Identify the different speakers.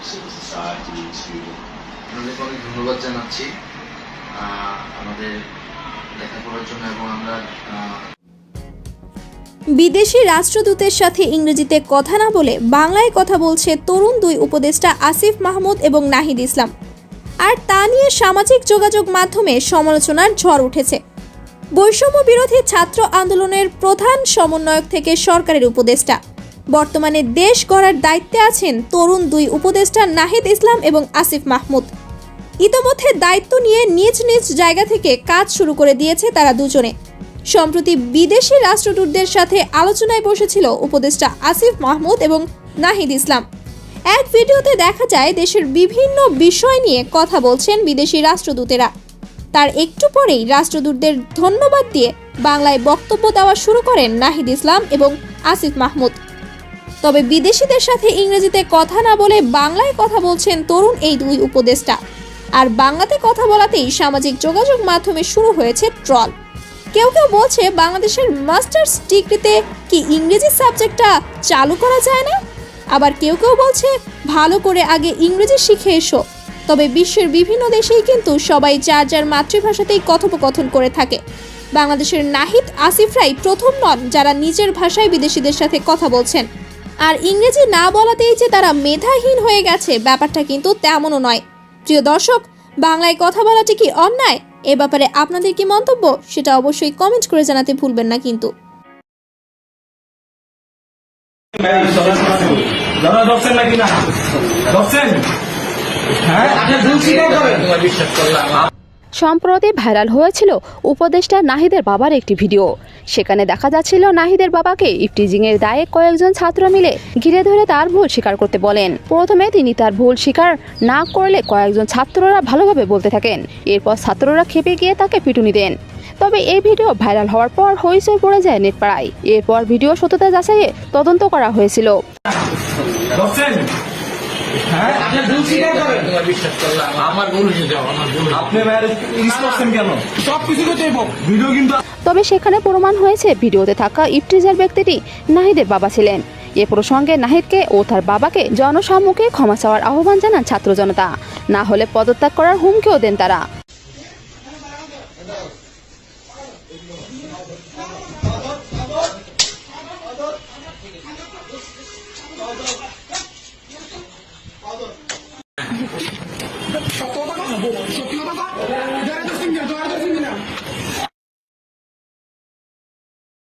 Speaker 1: civil society to
Speaker 2: আপনাদেরকে অনেক ধন্যবাদ জানাচ্ছি আমাদের লেখাপড়ার জন্য এবং আমরা
Speaker 3: বিদেশি রাষ্ট্রদূতের সাথে ইংরেজিতে কথা না বলে বাংলায় কথা বলছে তরুণ দুই উপদেষ্টা আসিফ মাহমুদ এবং নাহিদ ইসলাম। আর তা নিয়ে সামাজিক যোগাযোগ মাধ্যমে সমালোচনার ঝড় উঠেছে। বৈষম্য বিরোধী ছাত্র আন্দোলনের প্রধান সমন্বয়ক থেকে সরকারের উপদেষ্টা, বর্তমানে দেশ গড়ার দায়িত্বে আছেন তরুণ দুই উপদেষ্টা নাহিদ ইসলাম এবং আসিফ মাহমুদ। ইতোমধ্যে দায়িত্ব নিয়ে নিজ নিজ জায়গা থেকে কাজ শুরু করে দিয়েছে তারা দুজনে। সম্প্রতি বিদেশি রাষ্ট্রদূতদের সাথে আলোচনায় বসেছিল উপদেষ্টা আসিফ মাহমুদ এবং নাহিদ ইসলাম। এক ভিডিওতে দেখা যায় দেশের বিভিন্ন বিষয় নিয়ে কথা বলছেন বিদেশি রাষ্ট্রদূতেরা। তার একটু পরেই রাষ্ট্রদূতদের ধন্যবাদ দিয়ে বাংলায় বক্তব্য দেওয়া শুরু করেন নাহিদ ইসলাম এবং আসিফ মাহমুদ। তবে বিদেশিদের সাথে ইংরেজিতে কথা না বলে বাংলায় কথা বলছেন তরুণ এই দুই উপদেষ্টা। আর বাংলাতে কথা বলাতেই সামাজিক যোগাযোগ মাধ্যমে শুরু হয়েছে ট্রল। কেউ কেউ বলছে বাংলাদেশের মাস্টার্স ডিগ্রিতে কি ইংরেজি সাবজেক্টটা চালু করা যায় না, আবার কেউ কেউ বলছে ভালো করে আগে ইংরেজি শিখে এসো। তবে বিশ্বের বিভিন্ন দেশেই কিন্তু সবাই যার যার মাতৃভাষাতেই কথোপকথন করে থাকে। বাংলাদেশের নাহিদ আসিফরাই প্রথম নন যারা নিজের ভাষায় বিদেশিদের সাথে কথা বলছেন। আর ইংরেজি না বলাতেই যে তারা মেধাহীন হয়ে গেছে ব্যাপারটা কিন্তু তেমনও নয়। প্রিয় দর্শক, বাংলায় কথা বলাটি কি অন্যায়? এ ব্যাপারে আপনাদের কি মন্তব্য সেটা অবশ্যই কমেন্ট করে জানাতে ভুলবেন না কিন্তু।
Speaker 4: সম্প্রতি ভাইরাল হয়েছিল উপদেষ্টা নাহিদের বাবার একটি ভিডিও। সেখানে দেখা যাচ্ছিল নাহিদের বাবাকে ইফটিজিংয়ের দায়ে কয়েকজন ছাত্র মিলে ঘিরে ধরে তার ভুল স্বীকার করতে বলেন। প্রথমে তিনি তার ভুল স্বীকার না করলে কয়েকজন ছাত্ররা ভালোভাবে বলতে থাকেন। এরপর ছাত্ররা খেপে গিয়ে তাকে পিটুনি দেন। তবে এই ভিডিও ভাইরাল হওয়ার পর হইচই পড়ে যায় নেটপাড়ায়। এরপর ভিডিও সত্যতা যাচাইয়ে তদন্ত করা হয়েছিল। তবে সেখানে প্রমাণ হয়েছে ভিডিওতে থাকা ইফটিজার ব্যক্তিটি নাহিদের বাবা ছিলেন। এ প্রসঙ্গে নাহিদকে ও তার বাবাকে জনসম্মুখে ক্ষমা চাওয়ার আহ্বান জানান ছাত্র জনতা। না হলে পদত্যাগ করার হুমকিও দেন তারা।